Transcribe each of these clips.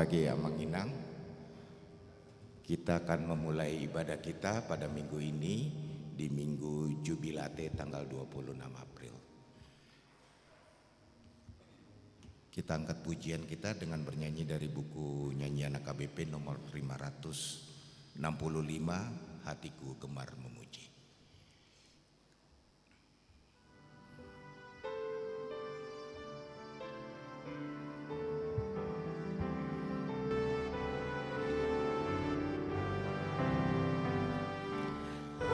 pagi ya Manginang. Kita akan memulai ibadah kita pada minggu ini di Minggu Jubilate tanggal 26 April. Kita angkat pujian kita dengan bernyanyi dari buku nyanyian AKBP nomor 565, Hatiku Gemar Memuji.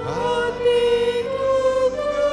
Bagai bunga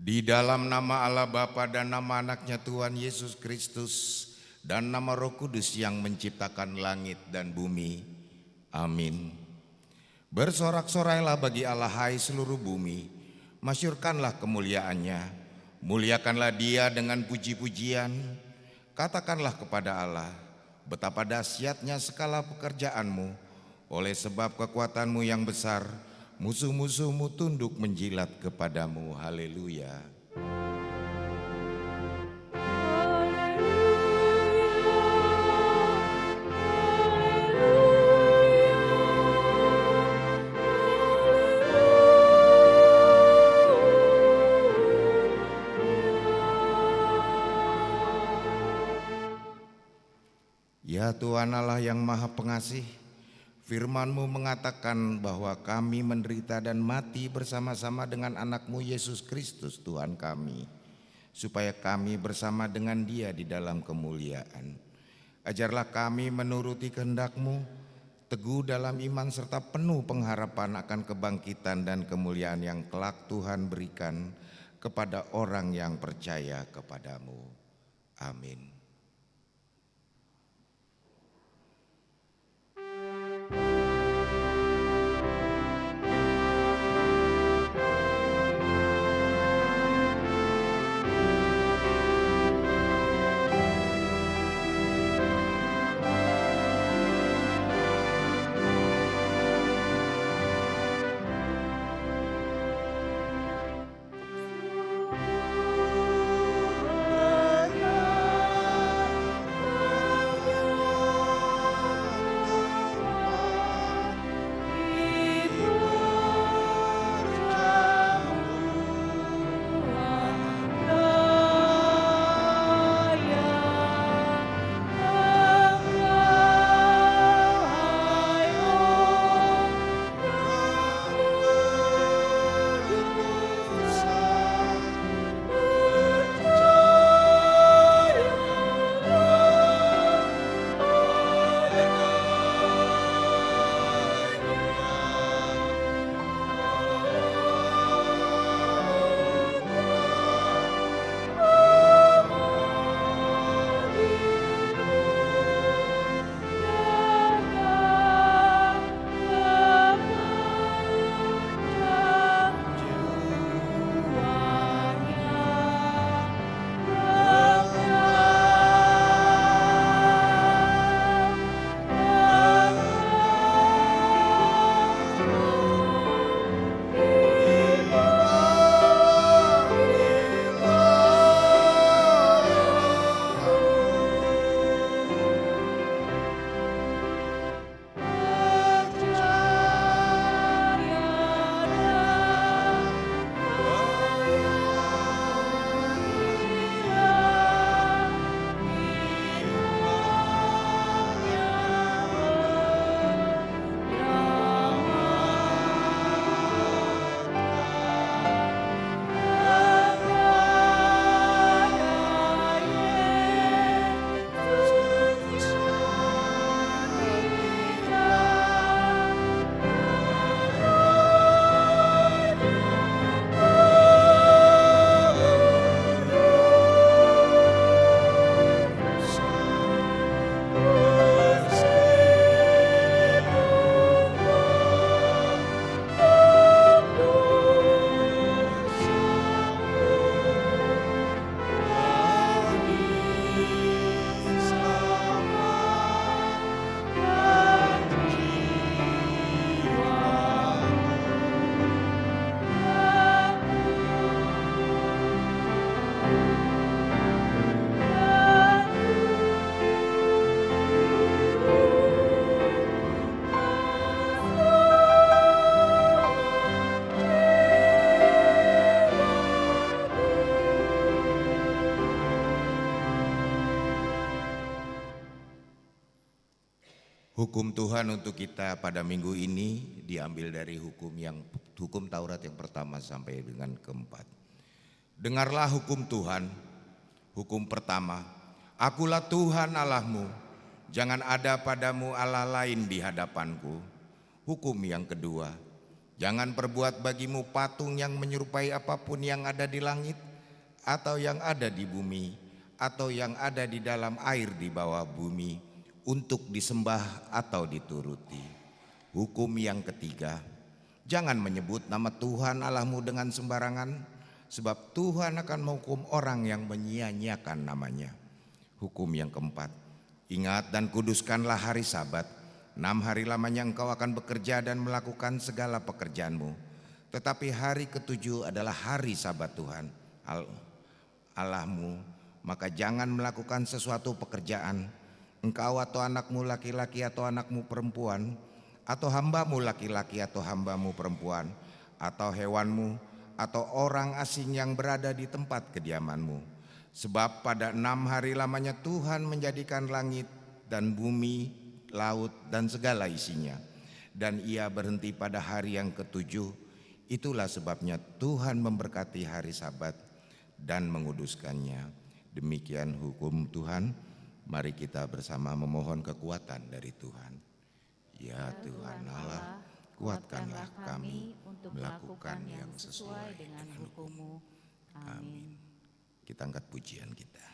Di dalam nama Allah Bapa dan nama anaknya Tuhan Yesus Kristus dan nama Roh Kudus yang menciptakan langit dan bumi. Amin. Bersorak-sorailah bagi Allah hai seluruh bumi, masyurkanlah kemuliaannya, muliakanlah Dia dengan puji-pujian. Katakanlah kepada Allah, betapa dahsyatnya segala pekerjaanmu, oleh sebab kekuatanmu yang besar, musuh-musuhmu tunduk menjilat kepadamu. Haleluya. Ya Tuhan Allah yang Maha Pengasih, Firman-Mu mengatakan bahwa kami menderita dan mati bersama-sama dengan anak-Mu Yesus Kristus Tuhan kami, supaya kami bersama dengan Dia di dalam kemuliaan. Ajarlah kami menuruti kehendak-Mu, teguh dalam iman serta penuh pengharapan akan kebangkitan dan kemuliaan yang kelak Tuhan berikan kepada orang yang percaya kepadamu. Amin. Hukum Tuhan untuk kita pada minggu ini diambil dari hukum Taurat yang pertama sampai dengan keempat. Dengarlah hukum Tuhan. Hukum pertama, Akulah Tuhan Allahmu, jangan ada padamu Allah lain di hadapanku. Hukum yang kedua, Jangan perbuat bagimu patung yang menyerupai apapun yang ada di langit, atau yang ada di bumi, atau yang ada di dalam air di bawah bumi, untuk disembah atau dituruti. Hukum yang ketiga, jangan menyebut nama Tuhan Allahmu dengan sembarangan, sebab Tuhan akan menghukum orang yang menyia-nyiakan namanya. Hukum yang keempat, ingat dan kuduskanlah hari Sabat. 6 hari lamanya engkau akan bekerja dan melakukan segala pekerjaanmu. Tetapi hari ketujuh adalah hari Sabat Tuhan Allahmu. Maka jangan melakukan sesuatu pekerjaan, engkau atau anakmu laki-laki atau anakmu perempuan, atau hambamu laki-laki atau hambamu perempuan, atau hewanmu, atau orang asing yang berada di tempat kediamanmu. Sebab pada 6 hari lamanya Tuhan menjadikan langit dan bumi, laut dan segala isinya, dan ia berhenti pada hari yang ketujuh. Itulah sebabnya Tuhan memberkati hari Sabat dan menguduskannya. Demikian hukum Tuhan. Mari kita bersama memohon kekuatan dari Tuhan. Ya Tuhan Allah, kuatkanlah kami untuk melakukan yang sesuai dengan hukum-Mu. Amin. Kita angkat pujian kita.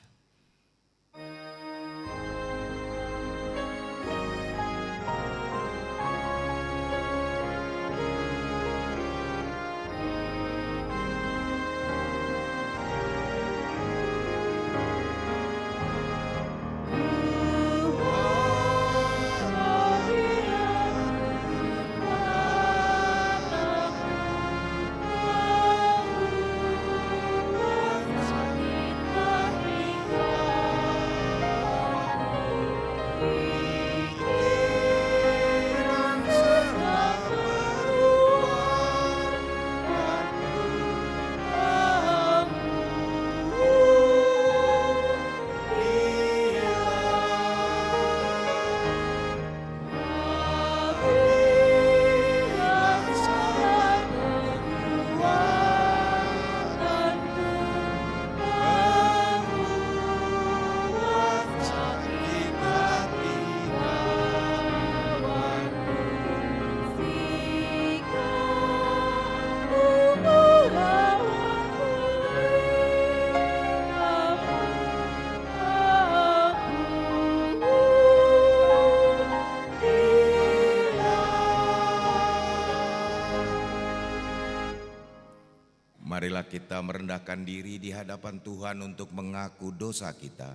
Marilah kita merendahkan diri di hadapan Tuhan untuk mengaku dosa kita.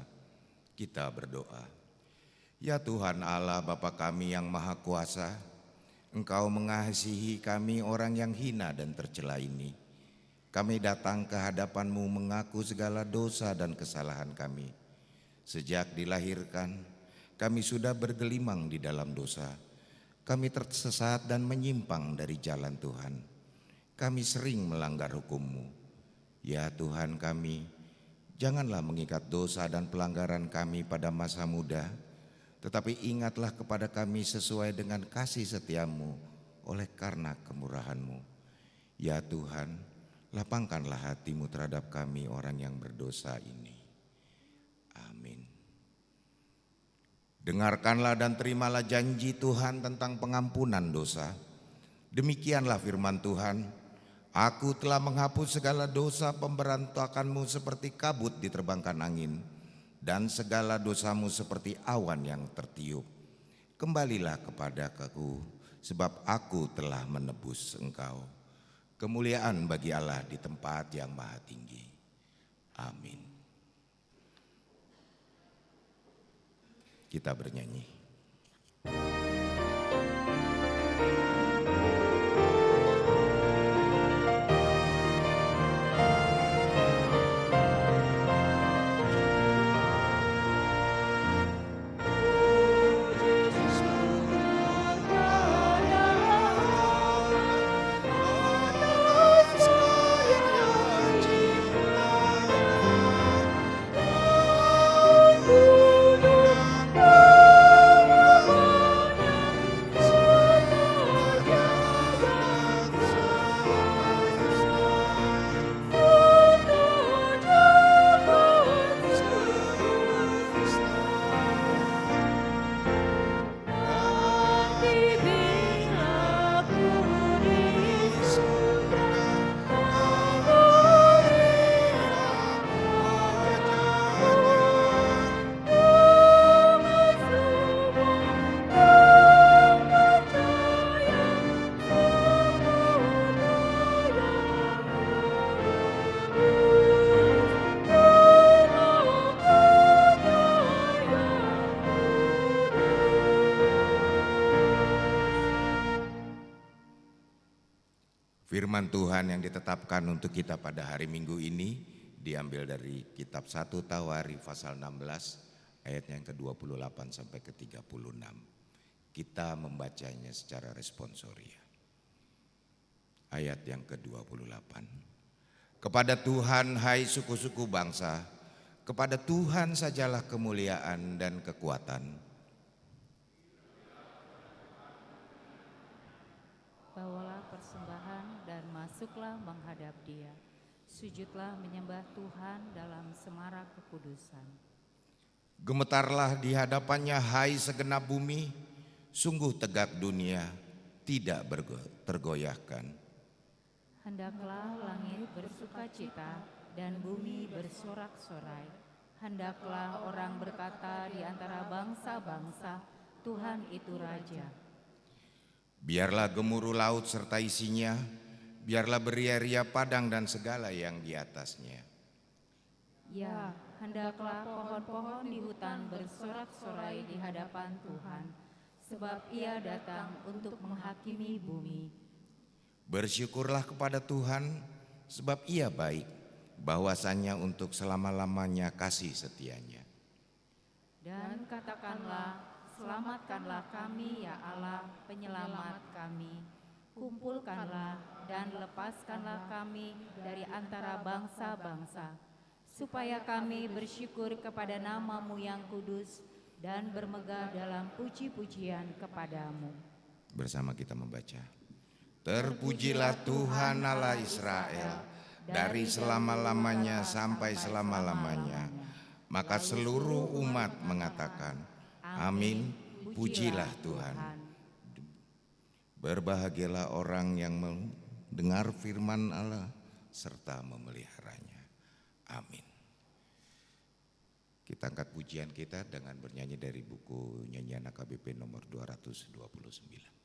Kita berdoa. Ya Tuhan Allah Bapa kami yang Maha Kuasa, Engkau mengasihi kami orang yang hina dan tercela ini. Kami datang ke hadapan-Mu mengaku segala dosa dan kesalahan kami. Sejak dilahirkan, kami sudah bergelimang di dalam dosa. Kami tersesat dan menyimpang dari jalan Tuhan. Kami sering melanggar hukum-Mu. Ya Tuhan kami, janganlah mengikat dosa dan pelanggaran kami pada masa muda, tetapi ingatlah kepada kami sesuai dengan kasih setia-Mu oleh karena kemurahan-Mu. Ya Tuhan, lapangkanlah hati-Mu terhadap kami orang yang berdosa ini. Amin. Dengarkanlah dan terimalah janji Tuhan tentang pengampunan dosa. Demikianlah firman Tuhan. Aku telah menghapus segala dosa pemberontakanmu seperti kabut diterbangkan angin, dan segala dosamu seperti awan yang tertiup. Kembalilah kepada aku, sebab aku telah menebus engkau. Kemuliaan bagi Allah di tempat yang maha tinggi. Amin. Kita bernyanyi. Firman Tuhan yang ditetapkan untuk kita pada hari Minggu ini diambil dari kitab 1 Tawari pasal 16 ayat yang ke-28 sampai ke-36. Kita membacanya secara responsoria. Ayat yang ke-28. Kepada Tuhan hai suku-suku bangsa, kepada Tuhan sajalah kemuliaan dan kekuatan. Bawalah persembahan dan masuklah menghadap Dia. Sujudlah menyembah Tuhan dalam semarak kekudusan. Gemetarlah di hadapannya hai segenap bumi, sungguh tegap dunia, tidak tergoyahkan. Hendaklah langit bersukacita dan bumi bersorak-sorai. Hendaklah orang berkata di antara bangsa-bangsa, Tuhan itu Raja. Biarlah gemuruh laut serta isinya, biarlah beria-ria padang dan segala yang di atasnya. Ya, hendaklah pohon-pohon di hutan bersorak-sorai di hadapan Tuhan, sebab Ia datang untuk menghakimi bumi. Bersyukurlah kepada Tuhan, sebab Ia baik, bahwasanya untuk selama-lamanya kasih setianya. Dan katakanlah, selamatkanlah kami ya Allah, penyelamat kami. Kumpulkanlah dan lepaskanlah kami dari antara bangsa-bangsa, supaya kami bersyukur kepada nama-Mu yang kudus dan bermegah dalam puji-pujian kepadamu. Bersama kita membaca. Terpujilah Tuhan Allah Israel, dari selama-lamanya sampai selama-lamanya. Maka seluruh umat mengatakan, amin, pujilah Tuhan. Berbahagialah orang yang mendengar firman Allah serta memeliharanya. Amin. Kita angkat pujian kita dengan bernyanyi dari buku nyanyian AKBP nomor 229.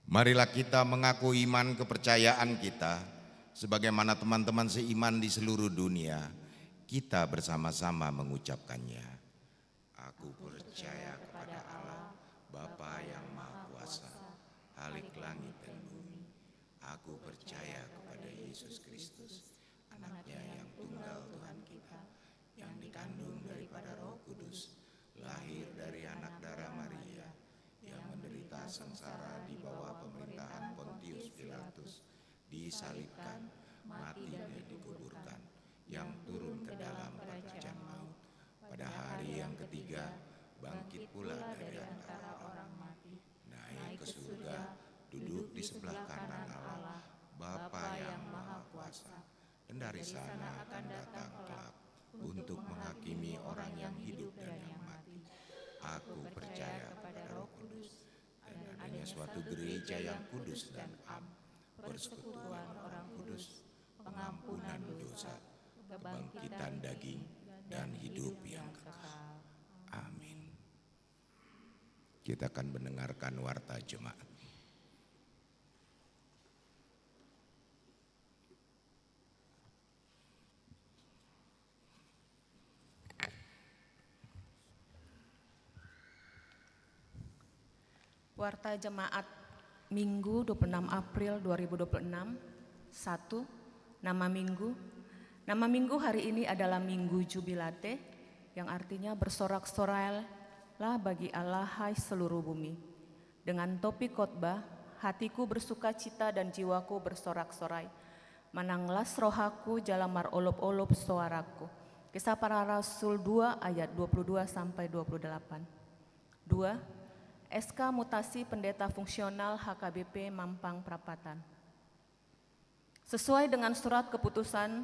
Marilah kita mengaku iman kepercayaan kita, sebagaimana teman-teman seiman di seluruh dunia, kita bersama-sama mengucapkannya. Aku percaya kepada Allah, Bapa yang Maha Kuasa, Khalik langit dan bumi. Aku percaya kepada Yesus Kristus, anaknya yang tunggal Tuhan kita, yang dikandung daripada Roh Kudus, lahir dari anak darah Maria, yang menderita sengsara di bawah pemerintahan Pontius Pilatus, disalibkan, mati dan dikuburkan, yang turun ke dalam kerajaan maut. Pada hari yang ketiga, bangkit pula dari antara orang mati, naik ke surga, duduk di sebelah kanan Allah, Bapa yang Maha Kuasa, dan dari sana akan datang kelak untuk menghakimi orang yang hidup dan yang mati. Aku percaya kepada Roh Kudus dan adanya suatu gereja yang kudus dan am, persekutuan orang kudus, pengampunan dosa, kebangkitan daging, dan hidup yang kekal. Amin. Kita akan mendengarkan warta jemaat. Warta Jemaat Minggu 26 April 2026. 1. Nama Minggu. Nama Minggu hari ini adalah Minggu Jubilate, yang artinya bersorak-sorailah bagi Allah hai seluruh bumi. Dengan topik khotbah, hatiku bersuka cita dan jiwaku bersorak-sorai. Mananglas rohaku jalamar olop-olop suaraku. Kisah Para Rasul 2 ayat 22 sampai 28. 2. SK Mutasi Pendeta Fungsional HKBP Mampang Prapatan. Sesuai dengan surat keputusan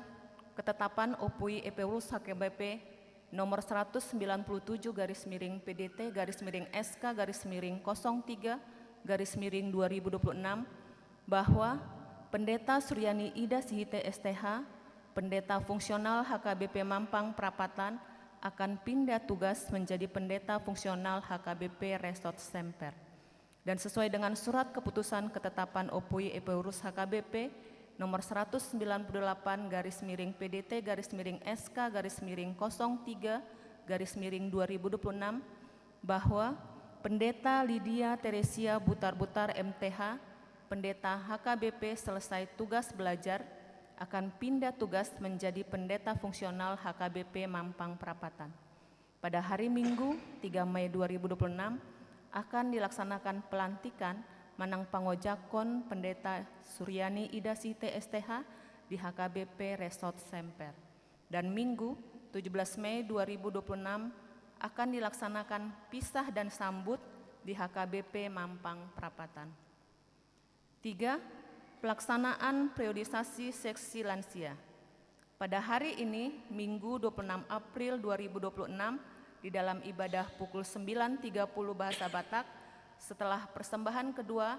ketetapan OPUI EPURUS HKBP nomor 197/PDT-SK-03/2026 bahwa Pendeta Suryani Ida Sihite STH, Pendeta Fungsional HKBP Mampang Prapatan akan pindah tugas menjadi pendeta fungsional HKBP Resort Semper. Dan sesuai dengan surat keputusan ketetapan OPUI EPURUS HKBP nomor 198/PDT-SK-03/2026 bahwa Pendeta Lydia Teresia Butar-Butar MTH, Pendeta HKBP selesai tugas belajar, akan pindah tugas menjadi pendeta fungsional HKBP Mampang Prapatan. Pada hari Minggu 3 Mei 2026 akan dilaksanakan pelantikan Manang Pangojakon Pendeta Suryani Ida Sihite STH di HKBP Resort Semper. Dan Minggu 17 Mei 2026 akan dilaksanakan pisah dan sambut di HKBP Mampang Prapatan. 3. Pelaksanaan periodisasi seksi lansia. Pada hari ini, Minggu 26 April 2026, di dalam ibadah pukul 9.30 bahasa Batak, setelah persembahan kedua,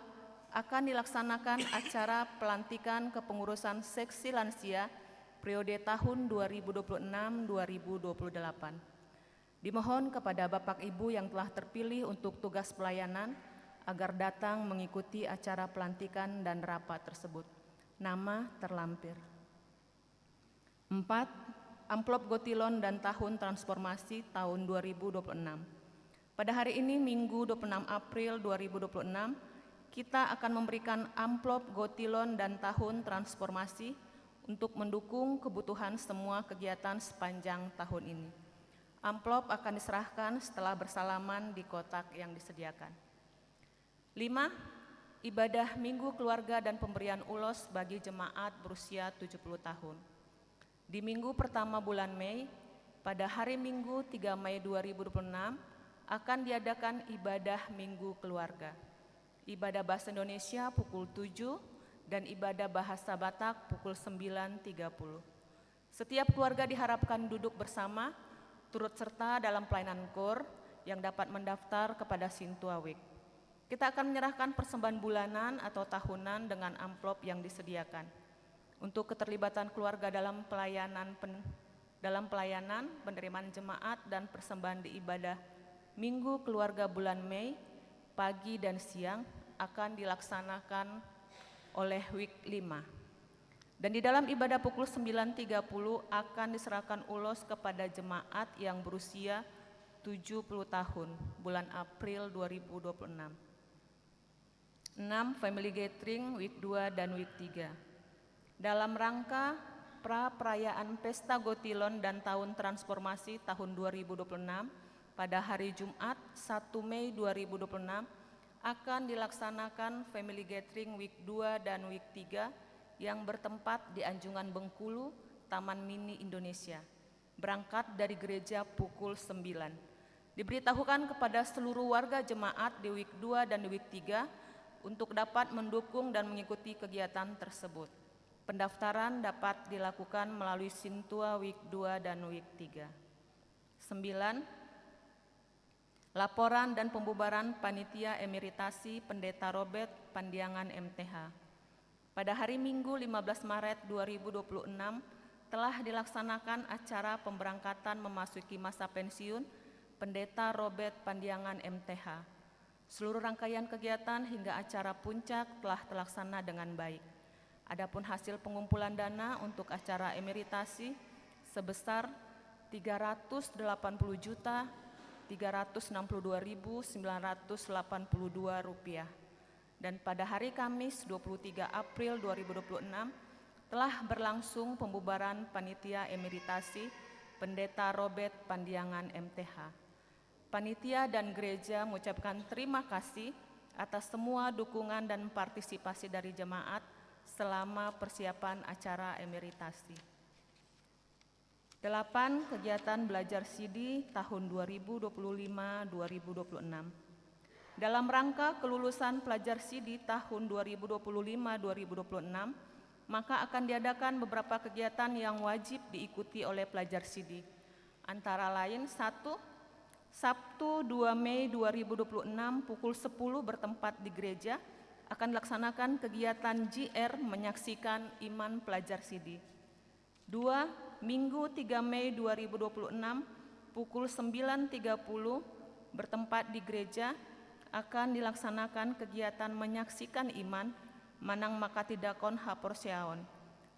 akan dilaksanakan acara pelantikan kepengurusan seksi lansia periode tahun 2026-2028. Dimohon kepada Bapak Ibu yang telah terpilih untuk tugas pelayanan agar datang mengikuti acara pelantikan dan rapat tersebut. Nama terlampir. 4. Amplop Gotilon dan Tahun Transformasi tahun 2026. Pada hari ini Minggu 26 April 2026, kita akan memberikan amplop Gotilon dan Tahun Transformasi untuk mendukung kebutuhan semua kegiatan sepanjang tahun ini. Amplop akan diserahkan setelah bersalaman di kotak yang disediakan. 5. Ibadah Minggu Keluarga dan Pemberian Ulos bagi jemaat berusia 70 tahun. Di minggu pertama bulan Mei, pada hari Minggu 3 Mei 2026, akan diadakan ibadah Minggu Keluarga. Ibadah Bahasa Indonesia pukul 7 dan ibadah Bahasa Batak pukul 9.30. Setiap keluarga diharapkan duduk bersama, turut serta dalam pelayanan KOR yang dapat mendaftar kepada Sintuawik. Kita akan menyerahkan persembahan bulanan atau tahunan dengan amplop yang disediakan. Untuk keterlibatan keluarga dalam pelayanan penerimaan jemaat dan persembahan di ibadah Minggu Keluarga bulan Mei, pagi dan siang akan dilaksanakan oleh week 5. Dan di dalam ibadah pukul 9.30 akan diserahkan ulos kepada jemaat yang berusia 70 tahun bulan April 2026. 6. Family Gathering Week 2 dan Week 3. Dalam rangka pra-perayaan Pesta Gotilon dan Tahun Transformasi tahun 2026, pada hari Jumat 1 Mei 2026 akan dilaksanakan Family Gathering Week 2 dan Week 3 yang bertempat di Anjungan Bengkulu, Taman Mini Indonesia. Berangkat dari gereja pukul 9. Diberitahukan kepada seluruh warga jemaat di Week 2 dan Week 3 untuk dapat mendukung dan mengikuti kegiatan tersebut. Pendaftaran dapat dilakukan melalui Sintua Week 2 dan Week 3. 9. Laporan dan pembubaran Panitia Emeritasi Pendeta Robert Pandiangan MTH. Pada hari Minggu 15 Maret 2026 telah dilaksanakan acara pemberangkatan memasuki masa pensiun Pendeta Robert Pandiangan MTH. Seluruh rangkaian kegiatan hingga acara puncak telah terlaksana dengan baik. Adapun hasil pengumpulan dana untuk acara emeritasi sebesar Rp380.362.982 dan pada hari Kamis 23 April 2026 telah berlangsung pembubaran Panitia Emeritasi Pendeta Robert Pandiangan MTH. Panitia dan gereja mengucapkan terima kasih atas semua dukungan dan partisipasi dari jemaat selama persiapan acara emeritasi. 8. Kegiatan belajar CD tahun 2025-2026. Dalam rangka kelulusan pelajar CD tahun 2025-2026, maka akan diadakan beberapa kegiatan yang wajib diikuti oleh pelajar CD. Antara lain 1. Sabtu 2 Mei 2026 pukul 10 bertempat di gereja akan dilaksanakan kegiatan JR menyaksikan iman pelajar CD. 2. Minggu 3 Mei 2026 pukul 9.30 bertempat di gereja akan dilaksanakan kegiatan menyaksikan iman Manang Makatidakon Haporseaon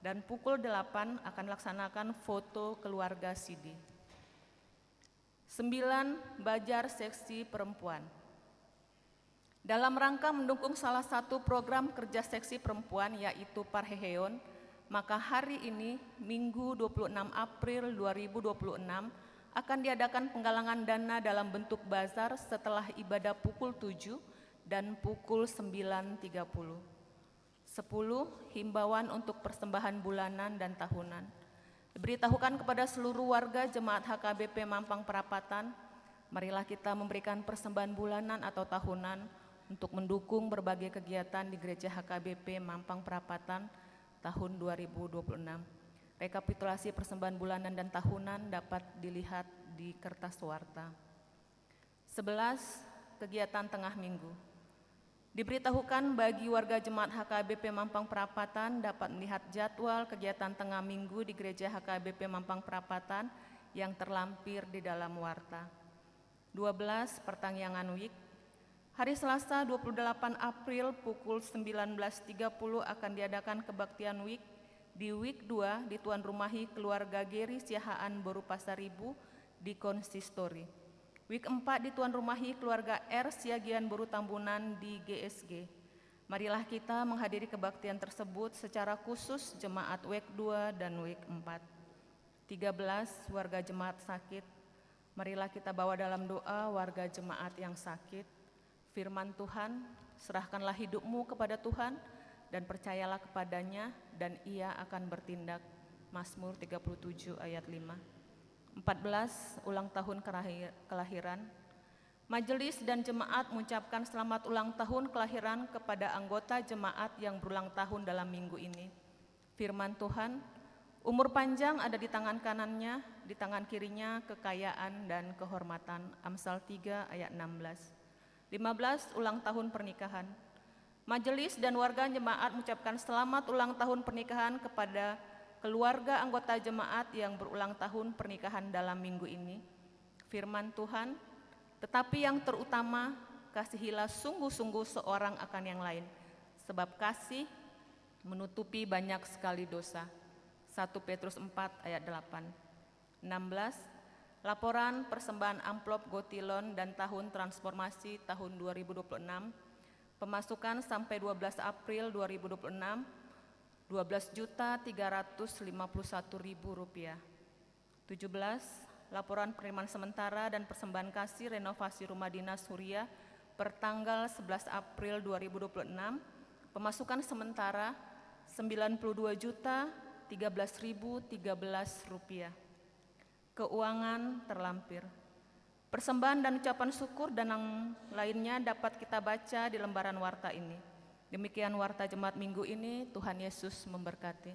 dan pukul 8 akan dilaksanakan foto keluarga CD. 9. Bajar Seksi Perempuan. Dalam rangka mendukung salah satu program kerja seksi perempuan yaitu Parheheon, maka hari ini Minggu 26 April 2026 akan diadakan penggalangan dana dalam bentuk bazar setelah ibadah pukul 7 dan pukul 9.30. 10. Himbauan untuk persembahan bulanan dan tahunan. Diberitahukan kepada seluruh warga Jemaat HKBP Mampang Perapatan, marilah kita memberikan persembahan bulanan atau tahunan untuk mendukung berbagai kegiatan di Gereja HKBP Mampang Perapatan tahun 2026. Rekapitulasi persembahan bulanan dan tahunan dapat dilihat di kertas warta. 11. Kegiatan tengah minggu. Diberitahukan bagi warga Jemaat HKBP Mampang Perapatan dapat melihat jadwal kegiatan tengah minggu di Gereja HKBP Mampang Perapatan yang terlampir di dalam warta. 12. Pertangyangan Week. Hari Selasa 28 April pukul 19.30 akan diadakan kebaktian Week di Week 2 di Tuan Rumahi Keluarga Geri Siahaan Boru Pasaribu di Konsistori. Week 4 di Tuan Rumahi Keluarga R Siagian Boru Tambunan di GSG. Marilah kita menghadiri kebaktian tersebut secara khusus jemaat Week 2 dan Week 4. 13. Warga jemaat sakit. Marilah kita bawa dalam doa warga jemaat yang sakit. Firman Tuhan, serahkanlah hidupmu kepada Tuhan dan percayalah kepadanya dan ia akan bertindak. Mazmur 37 ayat 5. 14. Ulang tahun kelahiran. Majelis dan jemaat mengucapkan selamat ulang tahun kelahiran kepada anggota jemaat yang berulang tahun dalam minggu ini. Firman Tuhan, umur panjang ada di tangan kanannya, di tangan kirinya kekayaan dan kehormatan. Amsal 3 ayat 16. 15. Ulang tahun pernikahan. Majelis dan warga jemaat mengucapkan selamat ulang tahun pernikahan kepada keluarga anggota jemaat yang berulang tahun pernikahan dalam minggu ini. Firman Tuhan, tetapi yang terutama, kasihilah sungguh-sungguh seorang akan yang lain, sebab kasih menutupi banyak sekali dosa. 1 Petrus 4 ayat 8. 16. Laporan persembahan amplop Gotilon dan tahun transformasi tahun 2026. Pemasukan sampai 12 April 2026 Rp12.351.000. 17. Laporan penerimaan sementara dan persembahan kasih renovasi rumah dinas Huria per tanggal 11 April 2026. Pemasukan sementara Rp92.013.013. Keuangan terlampir. Persembahan dan ucapan syukur dan yang lainnya dapat kita baca di lembaran warta ini. Demikian warta jemaat minggu ini, Tuhan Yesus memberkati.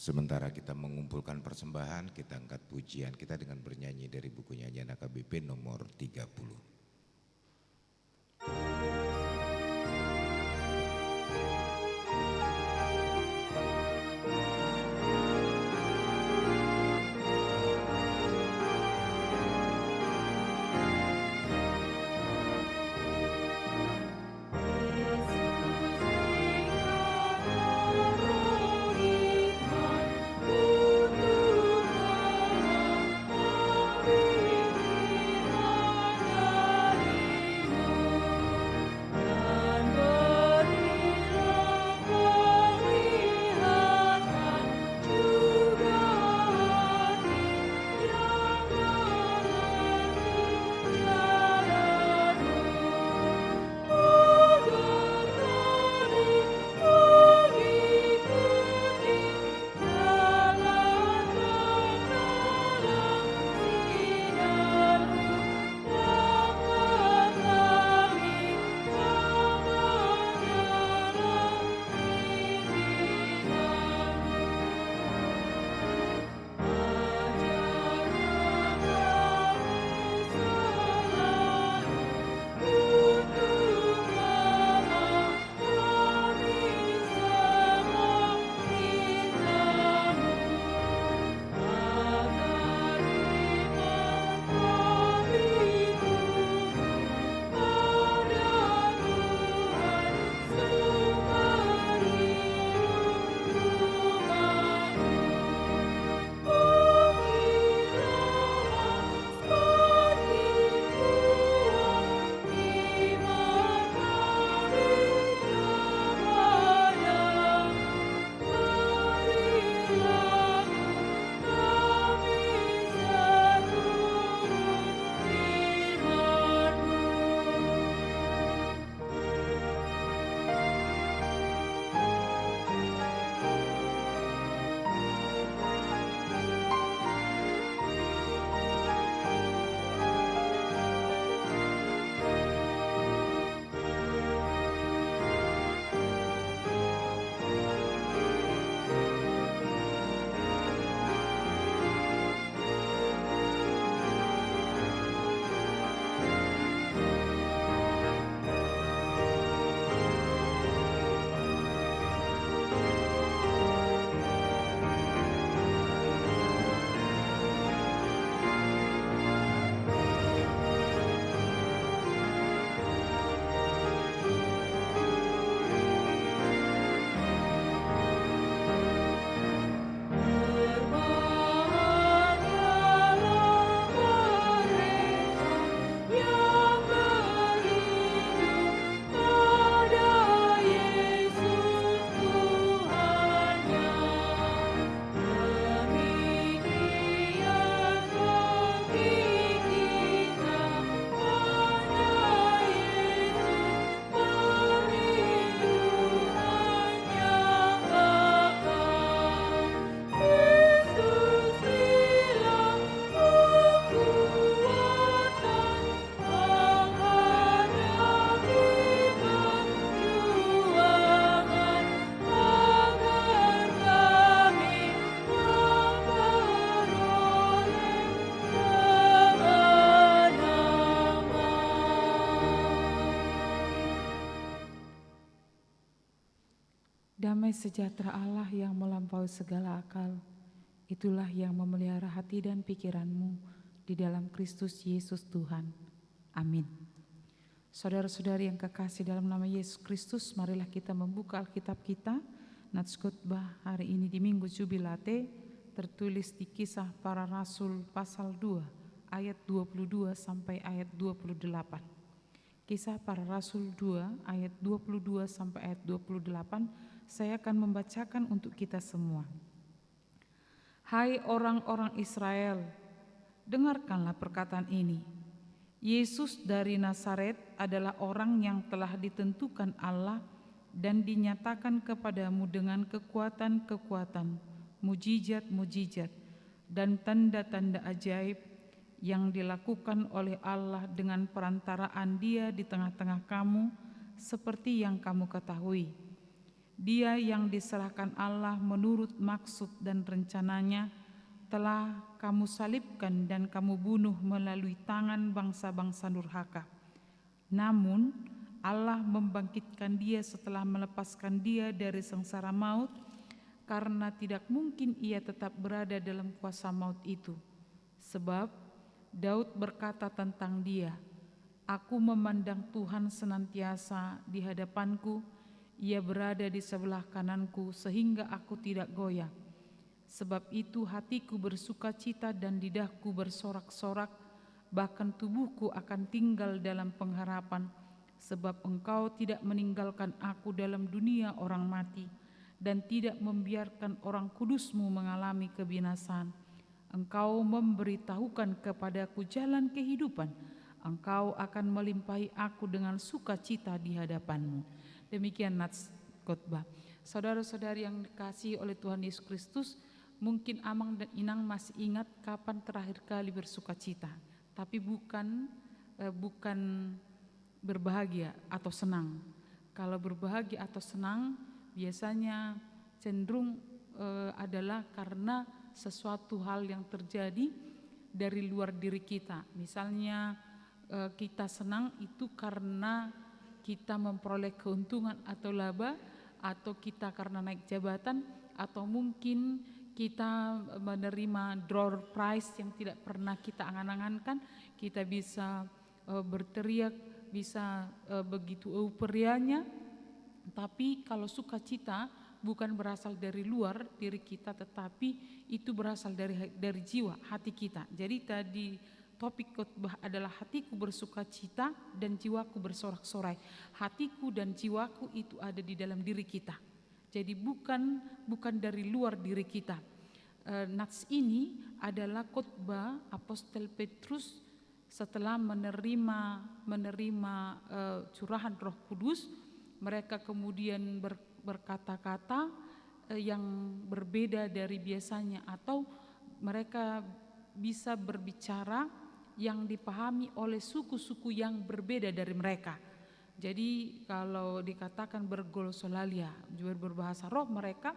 Sementara kita mengumpulkan persembahan, kita angkat pujian kita dengan bernyanyi dari buku nyanyian AKBP nomor 30. Damai sejahtera Allah yang melampaui segala akal, itulah yang memelihara hati dan pikiranmu di dalam Kristus Yesus Tuhan. Amin. Saudara-saudari yang kekasih dalam nama Yesus Kristus, marilah kita membuka Alkitab kita. Nats khotbah hari ini di Minggu Jubilate tertulis di Kisah Para Rasul pasal 2 ayat 22 sampai ayat 28. Kisah Para Rasul 2 ayat 22 sampai ayat 28 saya akan membacakan untuk kita semua. Hai orang-orang Israel, dengarkanlah perkataan ini. Yesus dari Nazaret adalah orang yang telah ditentukan Allah dan dinyatakan kepadamu dengan kekuatan-kekuatan, mujizat-mujizat, dan tanda-tanda ajaib yang dilakukan oleh Allah dengan perantaraan Dia di tengah-tengah kamu, seperti yang kamu ketahui. Dia yang diserahkan Allah menurut maksud dan rencananya telah kamu salibkan dan kamu bunuh melalui tangan bangsa-bangsa durhaka. Namun Allah membangkitkan dia setelah melepaskan dia dari sengsara maut, karena tidak mungkin ia tetap berada dalam kuasa maut itu. Sebab Daud berkata tentang dia, "Aku memandang Tuhan senantiasa di hadapanku, ia berada di sebelah kananku sehingga aku tidak goyah. Sebab itu hatiku bersukacita dan lidahku bersorak-sorak, bahkan tubuhku akan tinggal dalam pengharapan. Sebab Engkau tidak meninggalkan aku dalam dunia orang mati, dan tidak membiarkan orang kudus-Mu mengalami kebinasaan. Engkau memberitahukan kepadaku jalan kehidupan. Engkau akan melimpahi aku dengan sukacita di hadapan-Mu." Demikian nats khotbah. Saudara-saudari yang dikasihi oleh Tuhan Yesus Kristus, mungkin Amang dan Inang masih ingat kapan terakhir kali bersukacita, tapi bukan berbahagia atau senang. Kalau berbahagia atau senang biasanya cenderung adalah karena sesuatu hal yang terjadi dari luar diri kita. Misalnya kita senang itu karena kita memperoleh keuntungan atau laba, atau kita karena naik jabatan, atau mungkin kita menerima door prize yang tidak pernah kita angan-angankan. Kita bisa berteriak, bisa begitu euforianya. Tapi kalau sukacita bukan berasal dari luar diri kita, tetapi itu berasal dari jiwa, hati kita. Jadi tadi topik khotbah adalah hatiku bersukacita dan jiwaku bersorak-sorai. Hatiku dan jiwaku itu ada di dalam diri kita. Jadi bukan dari luar diri kita. Nats ini adalah khotbah Apostel Petrus setelah menerima curahan Roh Kudus. Mereka kemudian berkata-kata yang berbeda dari biasanya, atau mereka bisa berbicara yang dipahami oleh suku-suku yang berbeda dari mereka. Jadi kalau dikatakan berglosolalia, juga berbahasa roh mereka,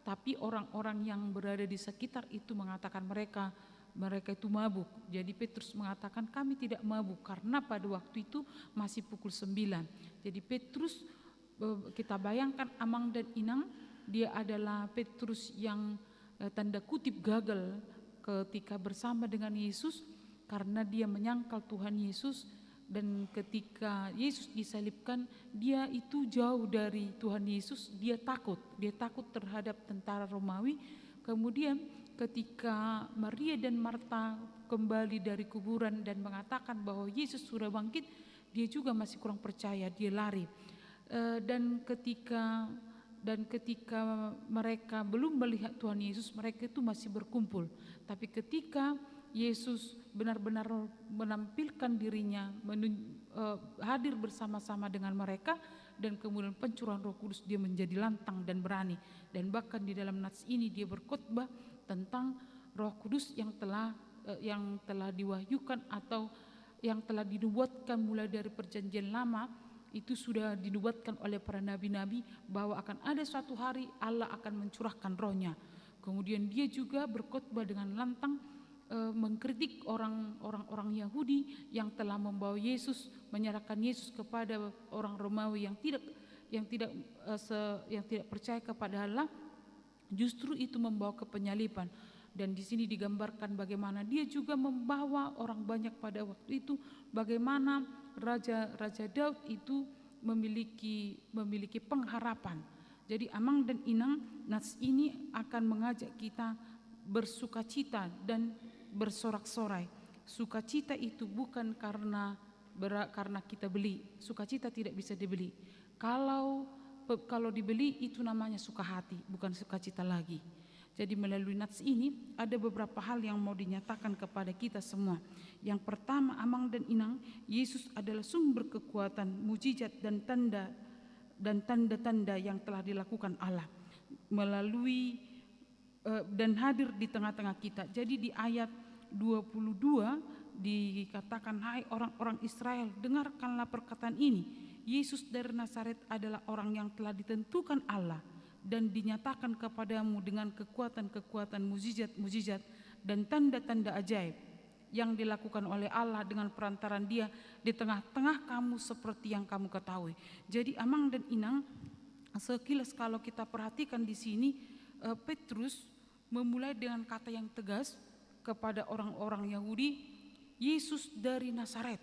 tapi orang-orang yang berada di sekitar itu mengatakan mereka itu mabuk. Jadi Petrus mengatakan kami tidak mabuk, karena pada waktu itu masih pukul 9. Jadi Petrus, kita bayangkan Amang dan Inang, dia adalah Petrus yang tanda kutip gagal ketika bersama dengan Yesus, karena dia menyangkal Tuhan Yesus. Dan ketika Yesus disalibkan, dia itu jauh dari Tuhan Yesus, dia takut terhadap tentara Romawi. Kemudian ketika Maria dan Marta kembali dari kuburan dan mengatakan bahwa Yesus sudah bangkit, dia juga masih kurang percaya, dia lari. Dan ketika mereka belum melihat Tuhan Yesus, mereka itu masih berkumpul. Tapi ketika Yesus benar-benar menampilkan dirinya, hadir bersama-sama dengan mereka, dan kemudian pencurahan Roh Kudus, dia menjadi lantang dan berani. Dan bahkan di dalam nats ini dia berkhotbah tentang Roh Kudus yang telah diwahyukan atau yang telah dinubuatkan mulai dari Perjanjian Lama. Itu sudah dinubuatkan oleh para nabi-nabi bahwa akan ada suatu hari Allah akan mencurahkan rohnya. Kemudian dia juga berkhotbah dengan lantang mengkritik orang Yahudi yang telah membawa Yesus, menyerahkan Yesus kepada orang Romawi yang tidak percaya kepada Allah. Justru itu membawa ke penyaliban. Dan di sini digambarkan bagaimana dia juga membawa orang banyak pada waktu itu, bagaimana Raja Daud itu memiliki pengharapan. Jadi Amang dan Inang, nats ini akan mengajak kita bersukacita dan bersorak-sorai. Sukacita itu bukan karena kita beli. Sukacita tidak bisa dibeli. Kalau dibeli itu namanya suka hati, bukan sukacita lagi. Jadi melalui nats ini ada beberapa hal yang mau dinyatakan kepada kita semua. Yang pertama, Amang dan Inang, Yesus adalah sumber kekuatan, mujizat dan tanda-tanda yang telah dilakukan Allah melalui dan hadir di tengah-tengah kita. Jadi di ayat 22 dikatakan, hai orang-orang Israel, dengarkanlah perkataan ini. Yesus dari Nazaret adalah orang yang telah ditentukan Allah dan dinyatakan kepadamu dengan kekuatan-kekuatan mukjizat-mukjizat dan tanda-tanda ajaib yang dilakukan oleh Allah dengan perantaran Dia di tengah-tengah kamu seperti yang kamu ketahui. Jadi Amang dan Inang, sekilas kalau kita perhatikan di sini, Petrus memulai dengan kata yang tegas kepada orang-orang Yahudi, Yesus dari Nazaret,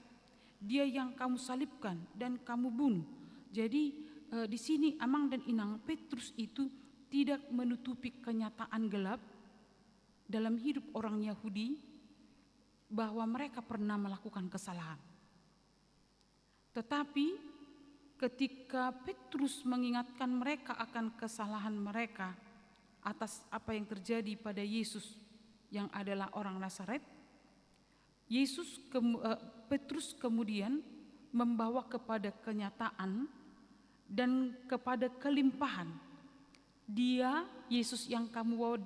Dia yang kamu salibkan dan kamu bunuh. Jadi di sini Amang dan Inang, Petrus itu tidak menutupi kenyataan gelap dalam hidup orang Yahudi bahwa mereka pernah melakukan kesalahan. Tetapi ketika Petrus mengingatkan mereka akan kesalahan mereka atas apa yang terjadi pada Yesus yang adalah orang Nazaret, Petrus kemudian membawa kepada kenyataan dan kepada kelimpahan. Dia, Yesus yang kamu bawa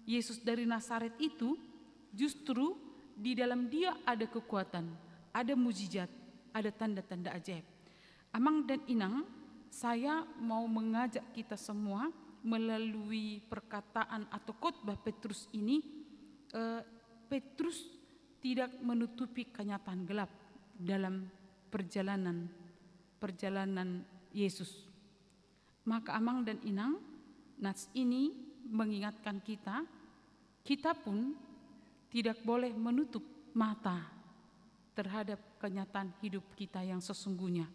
Yesus dari Nazaret itu, justru di dalam Dia ada kekuatan, ada mukjizat, ada tanda-tanda ajaib. Amang dan Inang, saya mau mengajak kita semua melalui perkataan atau khotbah Petrus ini. Petrus tidak menutupi kenyataan gelap dalam perjalanan Yesus. Maka Amang dan Inang, nats ini mengingatkan kita pun tidak boleh menutup mata terhadap kenyataan hidup kita yang sesungguhnya.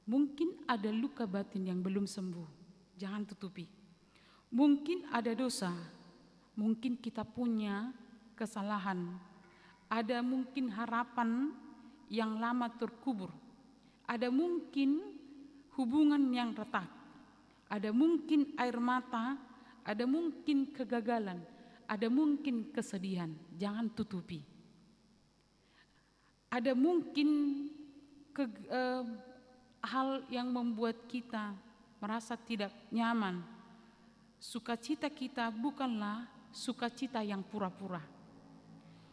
Mungkin ada luka batin yang belum sembuh, jangan tutupi. Mungkin ada dosa, mungkin kita punya kesalahan, ada mungkin harapan yang lama terkubur, ada mungkin hubungan yang retak, ada mungkin air mata, ada mungkin kegagalan, ada mungkin kesedihan, jangan tutupi. Ada mungkin hal yang membuat kita merasa tidak nyaman. Sukacita kita bukanlah sukacita yang pura-pura.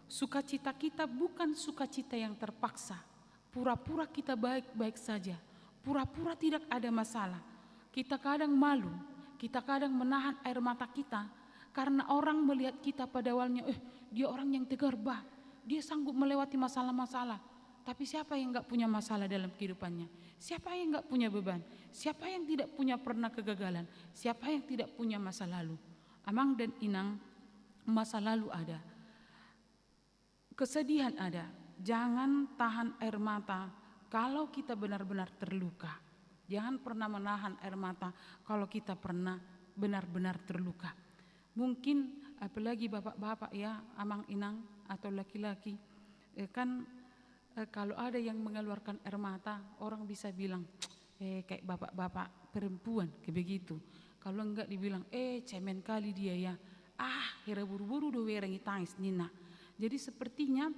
Sukacita kita bukan sukacita yang terpaksa. Pura-pura kita baik-baik saja, pura-pura tidak ada masalah. Kita kadang malu, kita kadang menahan air mata kita karena orang melihat kita pada awalnya, dia orang yang tegar bah, dia sanggup melewati masalah-masalah. Tapi siapa yang gak punya masalah dalam kehidupannya? Siapa yang gak punya beban? Siapa yang tidak punya pernah kegagalan? Siapa yang tidak punya masa lalu? Amang dan Inang, masa lalu ada, kesedihan ada. Jangan tahan air mata kalau kita benar-benar terluka. Jangan pernah menahan air mata kalau kita pernah benar-benar terluka. Mungkin apalagi bapak-bapak ya, Amang Inang atau laki-laki, kalau ada yang mengeluarkan air mata, orang bisa bilang, kayak bapak-bapak perempuan kayak begitu. Kalau enggak dibilang, cemen kali dia ya. Hera buru-buru do werengi tangis nina. Jadi sepertinya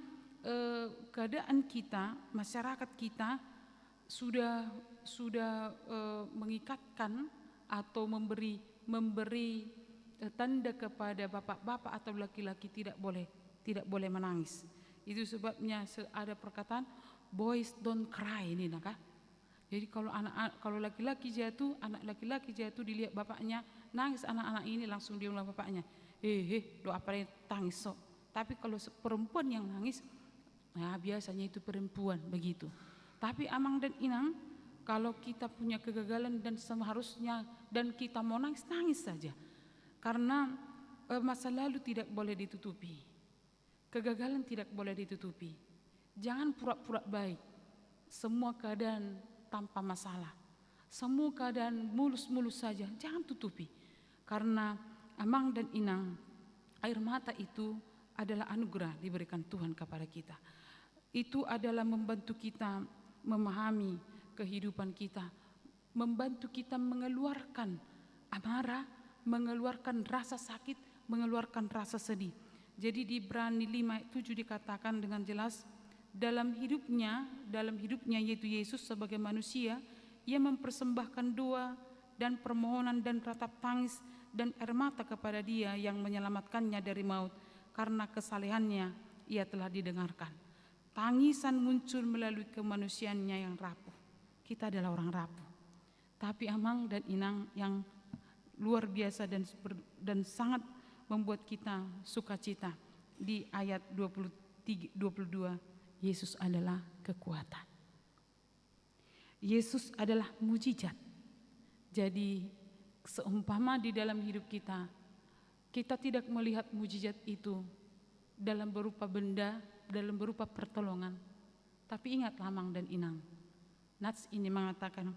keadaan kita, masyarakat kita sudah mengikatkan atau memberi tanda kepada bapak-bapak atau laki-laki tidak boleh menangis. Itu sebabnya ada perkataan boys don't cry ini nakah. Jadi kalau laki-laki jatuh, anak laki-laki jatuh dilihat bapaknya nangis, anak-anak ini langsung dia bilang bapaknya, do apa yang tangis sok. Tapi kalau perempuan yang nangis, nah biasanya itu perempuan begitu. Tapi Amang dan Inang, kalau kita punya kegagalan dan seharusnya dan kita mau nangis, nangis saja. Karena masa lalu tidak boleh ditutupi. Kegagalan tidak boleh ditutupi. Jangan pura-pura baik. Semua keadaan tanpa masalah. Semua keadaan mulus-mulus saja, jangan tutupi. Karena Amang dan Inang, air mata itu adalah anugerah diberikan Tuhan kepada kita. Itu adalah membantu kita memahami kehidupan kita, membantu kita mengeluarkan amarah, mengeluarkan rasa sakit, mengeluarkan rasa sedih. Jadi di Ibrani 5:7 dikatakan dengan jelas, dalam hidupnya yaitu Yesus sebagai manusia, ia mempersembahkan doa dan permohonan dan ratap tangis dan air mata kepada Dia yang menyelamatkannya dari maut. Karena kesalehannya ia telah didengarkan. Tangisan muncul melalui kemanusiaannya yang rapuh. Kita adalah orang rapuh. Tapi Amang dan Inang yang luar biasa dan sangat membuat kita sukacita. Di ayat 22, Yesus adalah kekuatan. Yesus adalah mujizat. Jadi seumpama di dalam hidup kita, kita tidak melihat mujizat itu dalam berupa benda, dalam berupa pertolongan. Tapi ingat Amang dan Inang, Nats ini mengatakan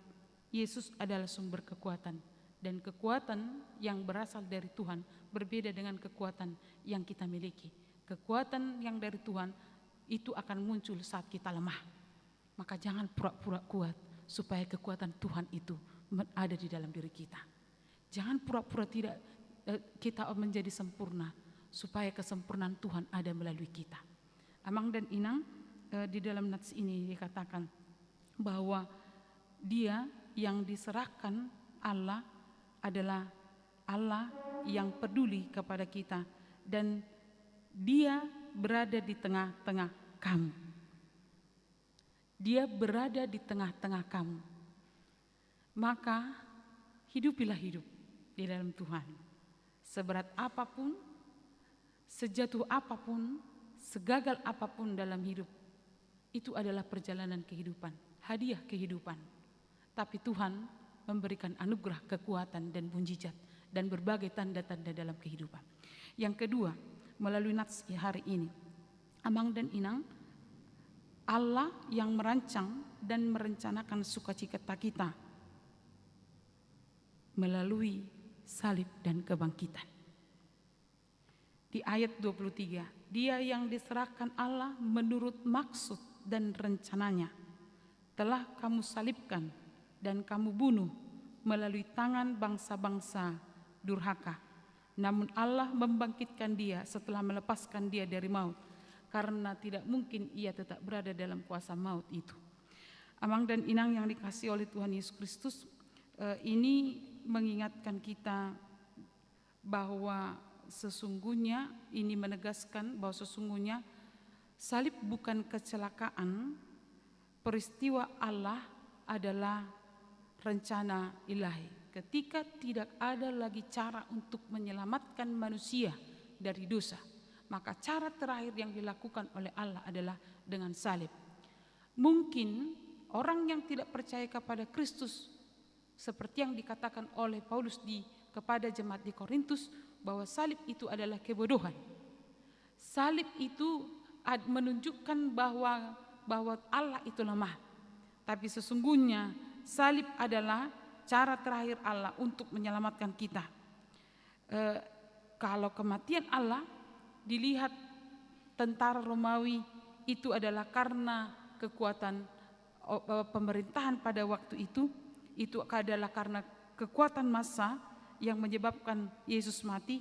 Yesus adalah sumber kekuatan. Dan kekuatan yang berasal dari Tuhan berbeda dengan kekuatan yang kita miliki. Kekuatan yang dari Tuhan itu akan muncul saat kita lemah. Maka jangan pura-pura kuat supaya kekuatan Tuhan itu ada di dalam diri kita. Jangan pura-pura tidak kita menjadi sempurna supaya kesempurnaan Tuhan ada melalui kita. Amang dan Inang di dalam nats ini dikatakan bahwa dia yang diserahkan Allah adalah Allah yang peduli kepada kita dan dia berada di tengah-tengah kamu. Dia berada di tengah-tengah kamu. Maka hidupilah hidup di dalam Tuhan. Seberat apapun, sejatuh apapun, segagal apapun dalam hidup, itu adalah perjalanan kehidupan, hadiah kehidupan. Tapi Tuhan memberikan anugerah kekuatan dan mujizat dan berbagai tanda-tanda dalam kehidupan. Yang kedua, melalui nats hari ini, Amang dan Inang, Allah yang merancang dan merencanakan sukacita kita melalui salib dan kebangkitan. Di ayat 23, dia yang diserahkan Allah menurut maksud dan rencananya telah kamu salibkan dan kamu bunuh melalui tangan bangsa-bangsa durhaka. Namun Allah membangkitkan dia setelah melepaskan dia dari maut, karena tidak mungkin ia tetap berada dalam kuasa maut itu. Amang dan Inang yang dikasihi oleh Tuhan Yesus Kristus, ini mengingatkan kita bahwa sesungguhnya, ini menegaskan bahwa sesungguhnya salib bukan kecelakaan, peristiwa Allah adalah rencana ilahi. Ketika tidak ada lagi cara untuk menyelamatkan manusia dari dosa, maka cara terakhir yang dilakukan oleh Allah adalah dengan salib. Mungkin orang yang tidak percaya kepada Kristus, seperti yang dikatakan oleh Paulus kepada jemaat di Korintus, bahwa salib itu adalah kebodohan. Salib itu menunjukkan bahwa Allah itu lemah. Tapi sesungguhnya salib adalah cara terakhir Allah untuk menyelamatkan kita. Kalau kematian Allah dilihat tentara Romawi itu adalah karena kekuatan pemerintahan pada waktu itu adalah karena kekuatan massa yang menyebabkan Yesus mati.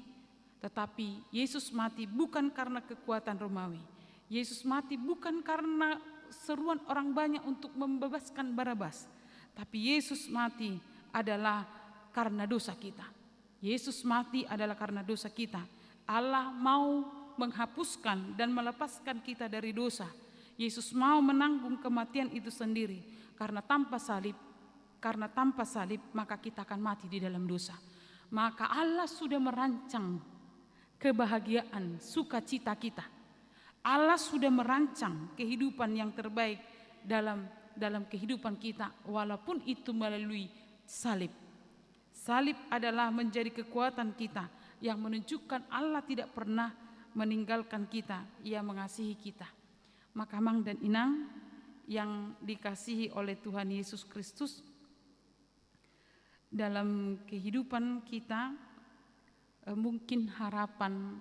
Tetapi Yesus mati bukan karena kekuatan Romawi. Yesus mati bukan karena seruan orang banyak untuk membebaskan Barabas. Tapi Yesus mati adalah karena dosa kita. Yesus mati adalah karena dosa kita. Allah mau menghapuskan dan melepaskan kita dari dosa. Yesus mau menanggung kematian itu sendiri. Karena tanpa salib maka kita akan mati di dalam dosa. Maka Allah sudah merancang kebahagiaan, sukacita kita. Allah sudah merancang kehidupan yang terbaik dalam kehidupan kita, walaupun itu melalui salib. Salib adalah menjadi kekuatan kita yang menunjukkan Allah tidak pernah meninggalkan kita, Ia mengasihi kita. Maka Amang dan Inang yang dikasihi oleh Tuhan Yesus Kristus, dalam kehidupan kita mungkin harapan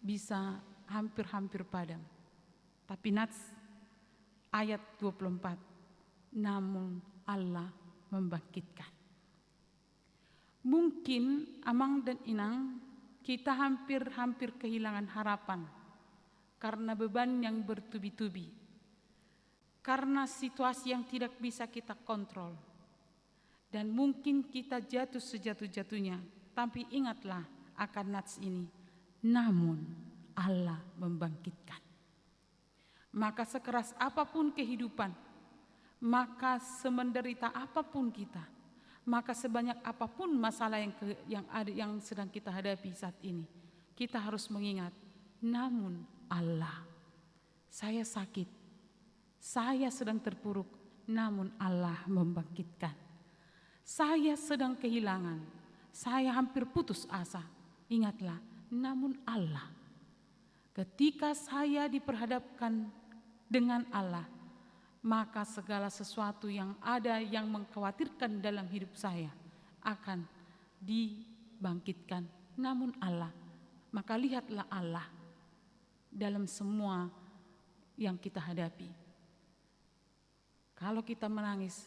bisa hampir-hampir padam. Tapi nats ayat 24, namun Allah membangkitkan. Mungkin Amang dan Inang kita hampir-hampir kehilangan harapan karena beban yang bertubi-tubi, karena situasi yang tidak bisa kita kontrol, dan mungkin kita jatuh sejatuh-jatuhnya. Tapi ingatlah akan nats ini, namun Allah membangkitkan. maka sekeras apapun kehidupan, maka semenderita apapun kita, maka sebanyak apapun masalah yang sedang kita hadapi saat ini, kita harus mengingat, namun Allah, saya sakit, saya sedang terpuruk, namun Allah membangkitkan. Saya sedang kehilangan, saya hampir putus asa, ingatlah, namun Allah. Ketika saya diperhadapkan dengan Allah, maka segala sesuatu yang ada yang mengkhawatirkan dalam hidup saya akan dibangkitkan. Namun Allah, maka lihatlah Allah dalam semua yang kita hadapi. Kalau kita menangis,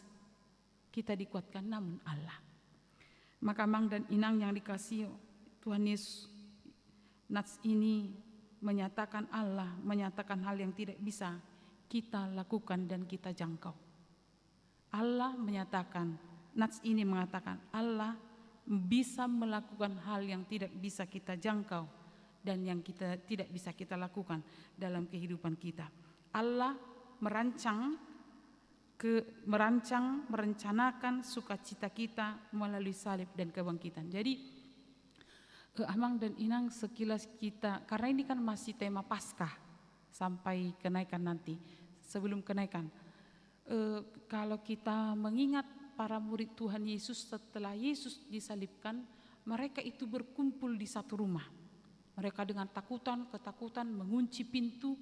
kita dikuatkan, namun Allah. Maka Mang dan Inang yang dikasihi Tuhan Yesus, nats ini menyatakan Allah, menyatakan hal yang tidak bisa kita lakukan dan kita jangkau. Allah menyatakan, nats ini mengatakan Allah bisa melakukan hal yang tidak bisa kita jangkau dan yang kita tidak bisa kita lakukan dalam kehidupan kita. Allah merencanakan sukacita kita melalui salib dan kebangkitan. Jadi Amang dan Inang, sekilas kita, karena ini kan masih tema Paskah sampai kenaikan nanti. Sebelum kenaikan, kalau kita mengingat para murid Tuhan Yesus setelah Yesus disalibkan, mereka itu berkumpul di satu rumah. Mereka dengan ketakutan mengunci pintu.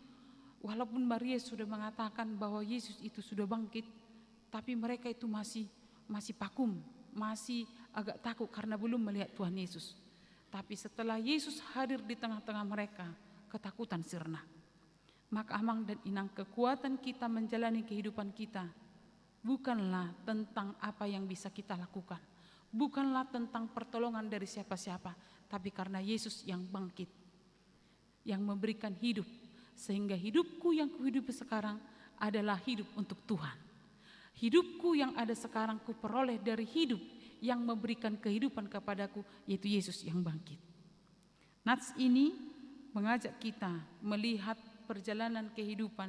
Walaupun Maria sudah mengatakan bahwa Yesus itu sudah bangkit, tapi mereka itu masih vakum, masih agak takut karena belum melihat Tuhan Yesus. Tapi setelah Yesus hadir di tengah-tengah mereka, ketakutan sirna. Maka Amang dan Inang, kekuatan kita menjalani kehidupan kita bukanlah tentang apa yang bisa kita lakukan, bukanlah tentang pertolongan dari siapa-siapa, tapi karena Yesus yang bangkit, yang memberikan hidup, sehingga hidupku yang kuhidupi sekarang adalah hidup untuk Tuhan. Hidupku yang ada sekarang kuperoleh dari hidup yang memberikan kehidupan kepadaku, yaitu Yesus yang bangkit. Nats ini mengajak kita melihat perjalanan kehidupan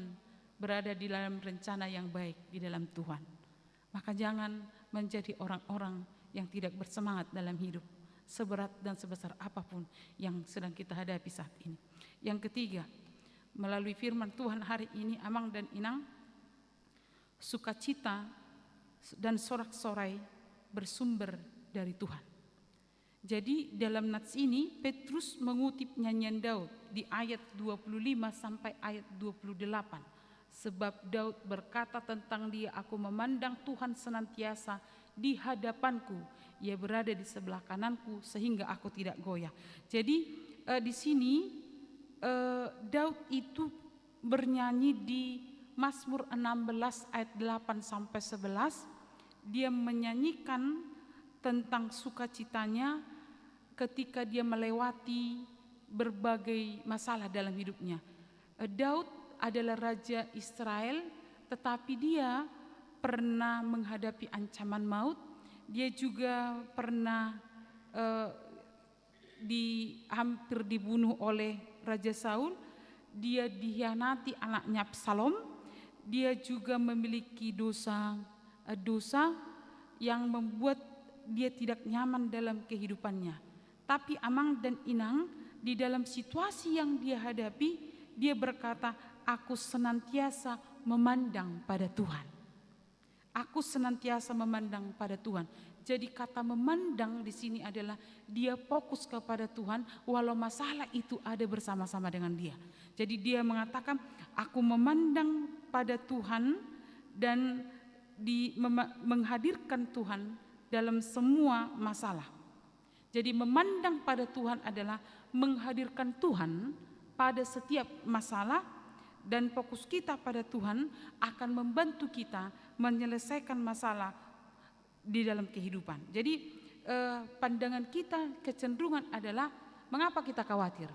berada di dalam rencana yang baik di dalam Tuhan. Maka jangan menjadi orang-orang yang tidak bersemangat dalam hidup, seberat dan sebesar apapun yang sedang kita hadapi saat ini. Yang ketiga, melalui firman Tuhan hari ini, Amang dan Inang, sukacita dan sorak-sorai bersumber dari Tuhan. Jadi dalam nats ini Petrus mengutip nyanyian Daud di ayat 25 sampai ayat 28. Sebab Daud berkata tentang dia, aku memandang Tuhan senantiasa di hadapanku, ia berada di sebelah kananku sehingga aku tidak goyah. Jadi di sini Daud itu bernyanyi di Mazmur 16 ayat 8 sampai 11. Dia menyanyikan tentang sukacitanya ketika dia melewati berbagai masalah dalam hidupnya. Daud adalah raja Israel, tetapi dia pernah menghadapi ancaman maut. Dia juga pernah hampir dibunuh oleh Raja Saul. Dia dikhianati anaknya Absalom. Dia juga memiliki dosa yang membuat dia tidak nyaman dalam kehidupannya. Tapi Amang dan Inang, di dalam situasi yang dia hadapi, dia berkata, aku senantiasa memandang pada Tuhan. Aku senantiasa memandang pada Tuhan. Jadi kata memandang di sini adalah dia fokus kepada Tuhan walau masalah itu ada bersama-sama dengan dia. Jadi dia mengatakan, aku memandang pada Tuhan dan menghadirkan Tuhan dalam semua masalah. Jadi memandang pada Tuhan adalah menghadirkan Tuhan pada setiap masalah, dan fokus kita pada Tuhan akan membantu kita menyelesaikan masalah di dalam kehidupan. Jadi pandangan kita, kecenderungan adalah mengapa kita khawatir?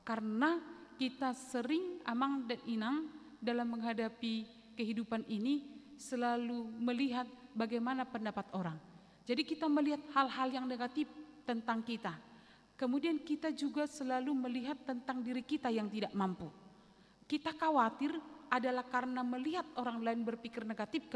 Karena kita sering, Amang dan Inang, dalam menghadapi kehidupan ini selalu melihat bagaimana pendapat orang. Jadi kita melihat hal-hal yang negatif tentang kita. Kemudian kita juga selalu melihat tentang diri kita yang tidak mampu. Kita khawatir adalah karena melihat orang lain berpikir negatif,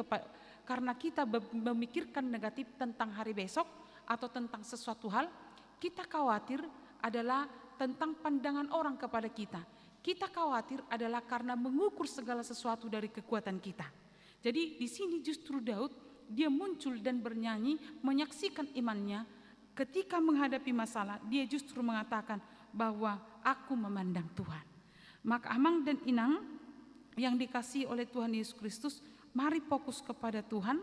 karena kita memikirkan negatif tentang hari besok atau tentang sesuatu hal. Kita khawatir adalah tentang pandangan orang kepada kita. Kita khawatir adalah karena mengukur segala sesuatu dari kekuatan kita. Jadi di sini justru Daud, dia muncul dan bernyanyi, menyaksikan imannya. Ketika menghadapi masalah, dia justru mengatakan bahwa aku memandang Tuhan. Maka Amang dan Inang yang dikasihi oleh Tuhan Yesus Kristus, mari fokus kepada Tuhan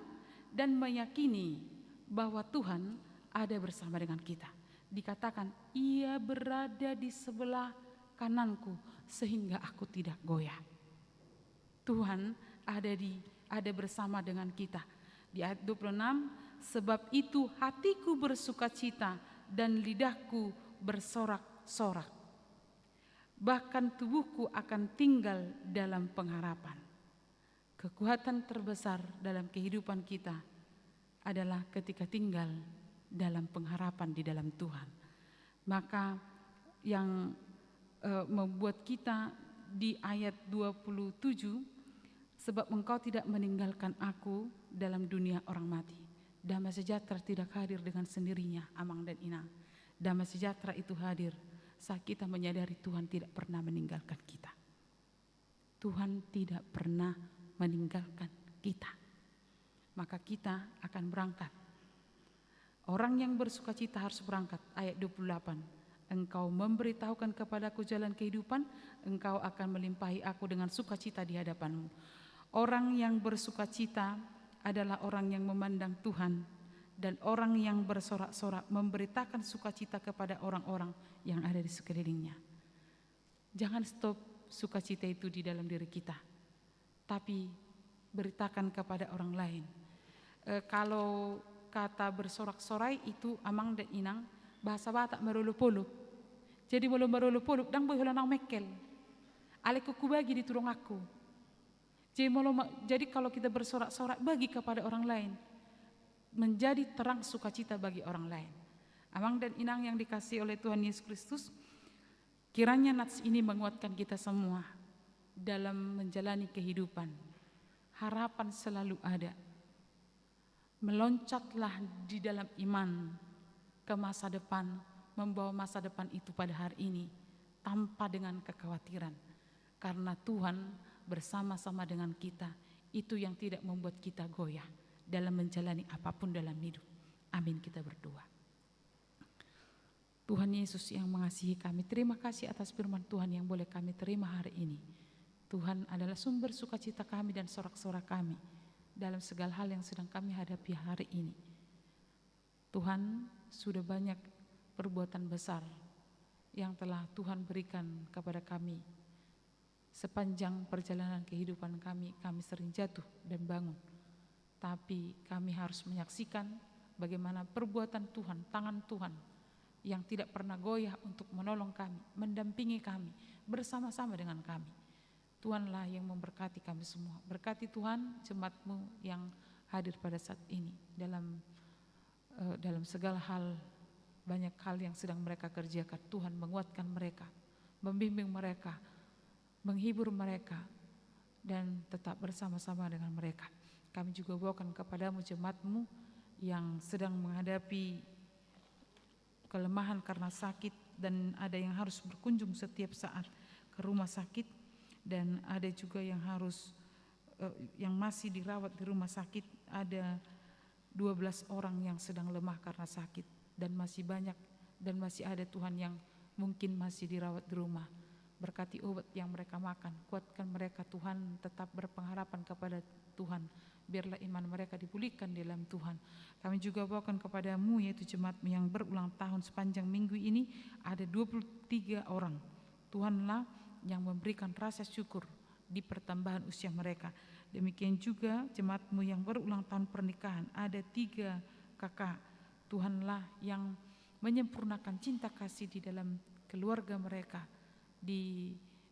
dan meyakini bahwa Tuhan ada bersama dengan kita. Dikatakan, ia berada di sebelah kananku sehingga aku tidak goyah. Tuhan ada bersama dengan kita. Di ayat 26, sebab itu hatiku bersukacita dan lidahku bersorak-sorak. Bahkan tubuhku akan tinggal dalam pengharapan. Kekuatan terbesar dalam kehidupan kita adalah ketika tinggal dalam pengharapan di dalam Tuhan. Maka yang membuat kita di ayat 27, sebab engkau tidak meninggalkan aku dalam dunia orang mati. Damai sejahtera tidak hadir dengan sendirinya, Amang dan Inang. Damai sejahtera itu hadir saat kita menyadari Tuhan tidak pernah meninggalkan kita. Tuhan tidak pernah meninggalkan kita. Maka kita akan berangkat. Orang yang bersukacita harus berangkat. Ayat 28. Engkau memberitahukan kepadaku jalan kehidupan, engkau akan melimpahi aku dengan sukacita di hadapanmu. Orang yang bersukacita adalah orang yang memandang Tuhan, dan orang yang bersorak-sorak memberitakan sukacita kepada orang-orang yang ada di sekelilingnya. Jangan stop sukacita itu di dalam diri kita, tapi beritakan kepada orang lain. Kalau kata bersorak-sorai itu Amang dan Inang, bahasa Batak merulup-ulup. Jadi belum merulup-ulup dan boleh nang mekel. Alekuku bagi di turung aku. Jadi kalau kita bersorak-sorak, bagi kepada orang lain, menjadi terang sukacita bagi orang lain. Amang dan Inang yang dikasihi oleh Tuhan Yesus Kristus, kiranya nats ini menguatkan kita semua dalam menjalani kehidupan. Harapan selalu ada. Meloncatlah di dalam iman ke masa depan, membawa masa depan itu pada hari ini tanpa dengan kekhawatiran, karena Tuhan bersama-sama dengan kita. Itu yang tidak membuat kita goyah dalam menjalani apapun dalam hidup. Amin, kita berdoa. Tuhan Yesus yang mengasihi kami, terima kasih atas firman Tuhan yang boleh kami terima hari ini. Tuhan adalah sumber sukacita kami dan sorak-sorak kami dalam segala hal yang sedang kami hadapi hari ini. Tuhan, sudah banyak perbuatan besar yang telah Tuhan berikan kepada kami. Sepanjang perjalanan kehidupan kami sering jatuh dan bangun. Tapi kami harus menyaksikan bagaimana perbuatan Tuhan, tangan Tuhan yang tidak pernah goyah untuk menolong kami, mendampingi kami, bersama-sama dengan kami. Tuhanlah yang memberkati kami semua. Berkati Tuhan jemaat-Mu yang hadir pada saat ini dalam segala hal, banyak hal yang sedang mereka kerjakan. Tuhan menguatkan mereka, membimbing mereka, menghibur mereka, dan tetap bersama-sama dengan mereka. Kami juga bawakan kepadamu jemaat-Mu yang sedang menghadapi kelemahan karena sakit, dan ada yang harus berkunjung setiap saat ke rumah sakit, dan ada juga yang yang masih dirawat di rumah sakit. Ada 12 orang yang sedang lemah karena sakit, dan masih banyak dan masih ada Tuhan yang mungkin masih dirawat di rumah. Berkati obat yang mereka makan, kuatkan mereka Tuhan, tetap berpengharapan kepada Tuhan. Biarlah iman mereka dipulihkan dalam Tuhan. Kami juga bawakan kepadamu yaitu jemaat-Mu yang berulang tahun sepanjang minggu ini. Ada 23 orang. Tuhanlah yang memberikan rasa syukur di pertambahan usia mereka. Demikian juga jemaat-Mu yang berulang tahun pernikahan. Ada 3 kakak. Tuhanlah yang menyempurnakan cinta kasih di dalam keluarga mereka.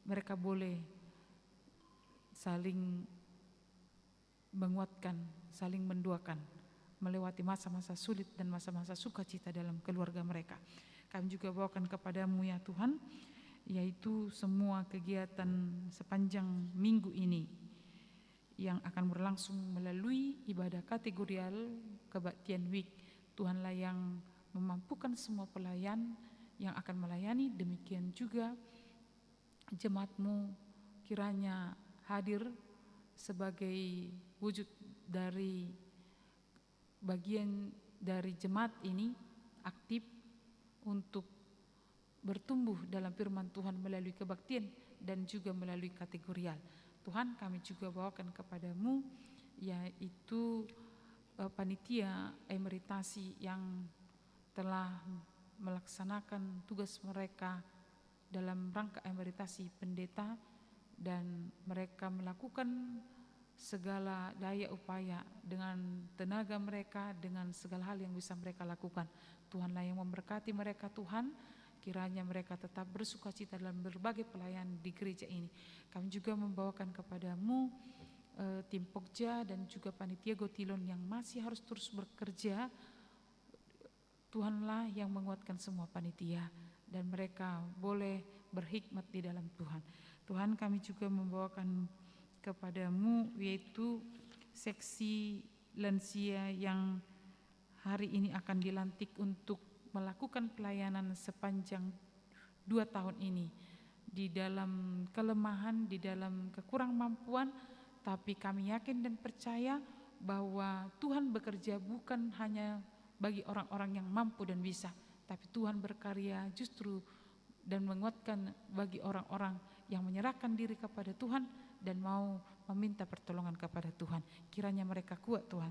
Mereka boleh saling menguatkan, saling mendoakan, melewati masa-masa sulit dan masa-masa sukacita dalam keluarga mereka. Kami juga bawakan kepadamu ya Tuhan, yaitu semua kegiatan sepanjang minggu ini yang akan berlangsung melalui ibadah kategorial Kebaktian Week. Tuhanlah yang memampukan semua pelayan yang akan melayani, demikian juga jemaat-Mu kiranya hadir sebagai wujud dari bagian dari jemaat ini aktif untuk bertumbuh dalam firman Tuhan melalui kebaktian dan juga melalui kategorial. Tuhan, kami juga bawakan kepadamu yaitu panitia emeritasi yang telah melaksanakan tugas mereka dalam rangka emeritasi pendeta, dan mereka melakukan segala daya upaya dengan tenaga mereka, dengan segala hal yang bisa mereka lakukan. Tuhanlah yang memberkati mereka Tuhan, kiranya mereka tetap bersukacita dalam berbagai pelayanan di gereja ini. Kami juga membawakan kepadamu tim Pokja dan juga panitia Gotilon yang masih harus terus bekerja. Tuhanlah yang menguatkan semua panitia dan mereka boleh berhikmat di dalam Tuhan. Tuhan, kami juga membawakan kepadamu yaitu seksi lansia yang hari ini akan dilantik untuk melakukan pelayanan sepanjang 2 tahun ini di dalam kelemahan, di dalam kekurangmampuan, tapi kami yakin dan percaya bahwa Tuhan bekerja bukan hanya bagi orang-orang yang mampu dan bisa, tapi Tuhan berkarya justru dan menguatkan bagi orang-orang yang menyerahkan diri kepada Tuhan dan mau meminta pertolongan kepada Tuhan. Kiranya mereka kuat Tuhan.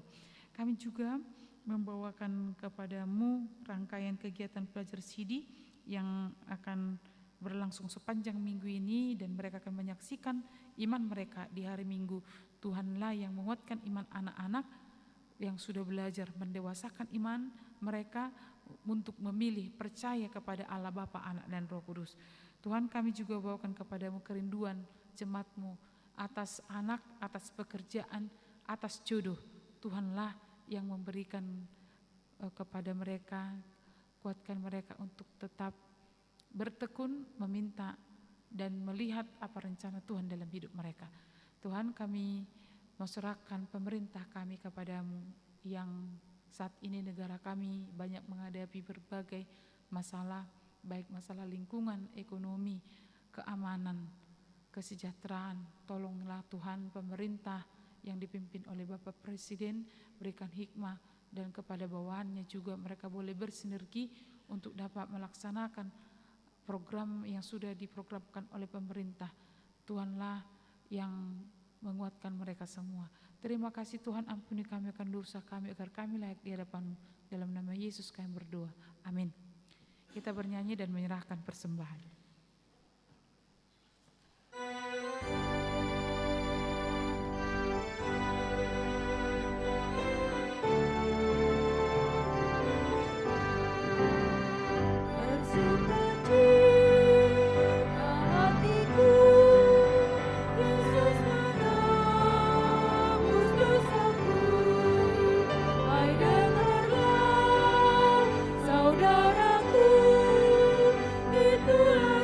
Kami juga membawakan kepadamu rangkaian kegiatan pelajar sidi yang akan berlangsung sepanjang minggu ini, dan mereka akan menyaksikan iman mereka di hari Minggu. Tuhanlah yang menguatkan iman anak-anak yang sudah belajar mendewasakan iman mereka untuk memilih percaya kepada Allah Bapa, Anak dan Roh Kudus. Tuhan, kami juga bawakan kepadamu kerinduan jemaat-Mu atas anak, atas pekerjaan, atas jodoh. Tuhanlah yang memberikan kepada mereka, kuatkan mereka untuk tetap bertekun, meminta dan melihat apa rencana Tuhan dalam hidup mereka. Tuhan, kami menyerahkan pemerintah kami kepadamu yang saat ini negara kami banyak menghadapi berbagai masalah, baik masalah lingkungan, ekonomi, keamanan, kesejahteraan. Tolonglah Tuhan pemerintah yang dipimpin oleh Bapak Presiden, berikan hikmah, dan kepada bawahannya juga mereka boleh bersinergi untuk dapat melaksanakan program yang sudah diprogramkan oleh pemerintah. Tuhanlah yang menguatkan mereka semua. Terima kasih Tuhan, ampuni kami akan dosa kami agar kami layak di hadapan-Mu. Dalam nama Yesus kami berdoa. Amin. Kita bernyanyi dan menyerahkan persembahan. Saudaraku, itulah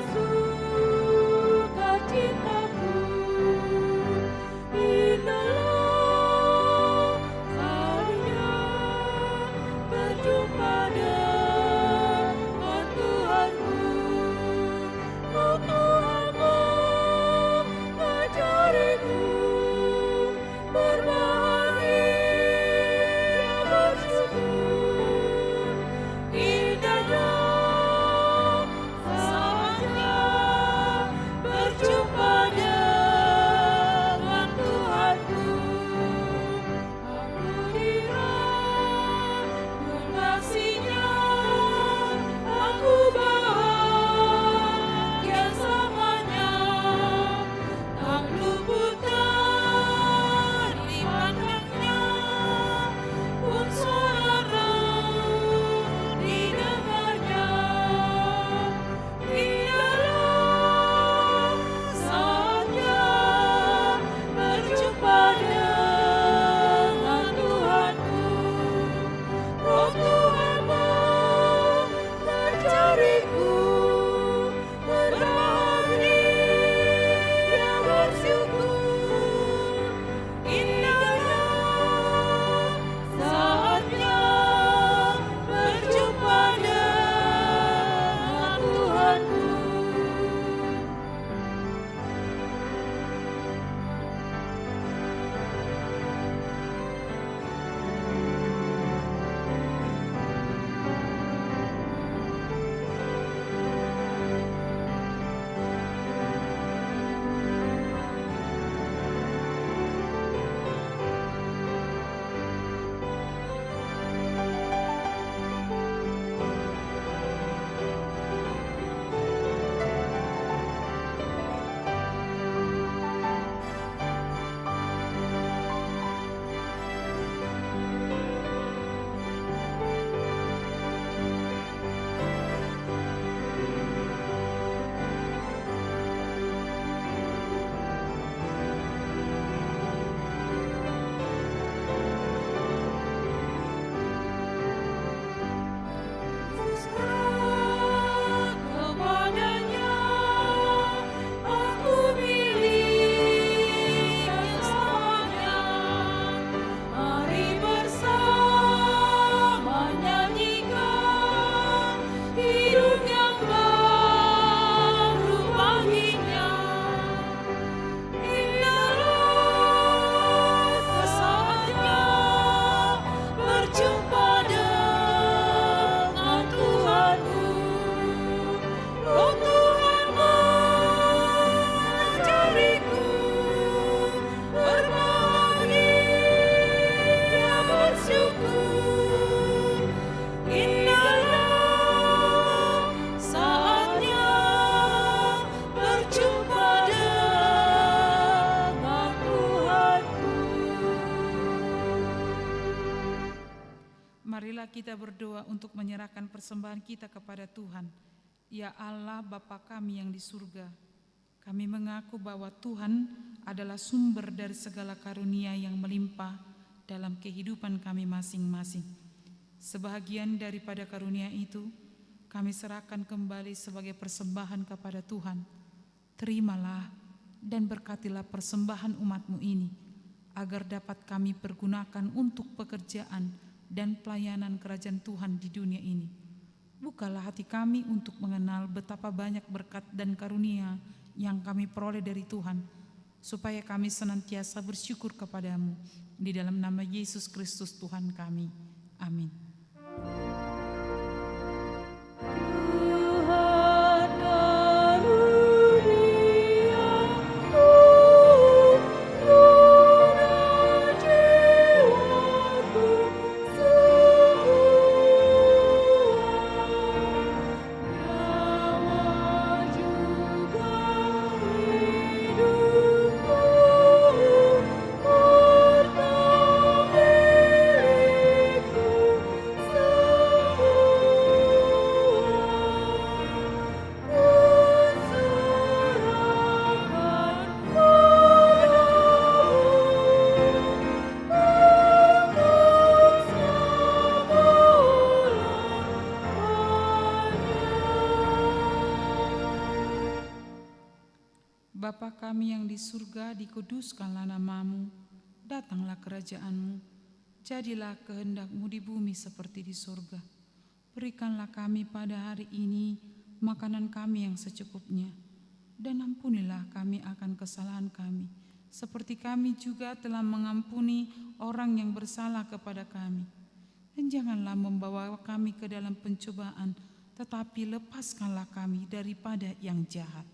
marilah kita berdoa untuk menyerahkan persembahan kita kepada Tuhan. Ya Allah Bapa kami yang di surga, kami mengaku bahwa Tuhan adalah sumber dari segala karunia yang melimpah dalam kehidupan kami masing-masing. Sebahagian daripada karunia itu kami serahkan kembali sebagai persembahan kepada Tuhan. Terimalah dan berkatilah persembahan umat-Mu ini, agar dapat kami pergunakan untuk pekerjaan dan pelayanan kerajaan Tuhan di dunia ini. Bukalah hati kami untuk mengenal betapa banyak berkat dan karunia yang kami peroleh dari Tuhan, supaya kami senantiasa bersyukur kepadamu. Di dalam nama Yesus Kristus Tuhan kami. Amin. Bapa kami yang di surga, dikuduskanlah nama-Mu, datanglah kerajaan-Mu, jadilah kehendak-Mu di bumi seperti di surga. Berikanlah kami pada hari ini makanan kami yang secukupnya, dan ampunilah kami akan kesalahan kami, seperti kami juga telah mengampuni orang yang bersalah kepada kami. Dan janganlah membawa kami ke dalam pencobaan, tetapi lepaskanlah kami daripada yang jahat.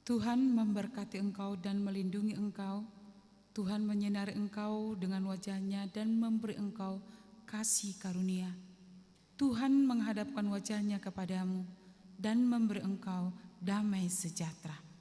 Tuhan memberkati engkau dan melindungi engkau. Tuhan menyinari engkau dengan wajah-Nya dan memberi engkau kasih karunia. Tuhan menghadapkan wajah-Nya kepadamu dan memberi engkau damai sejahtera.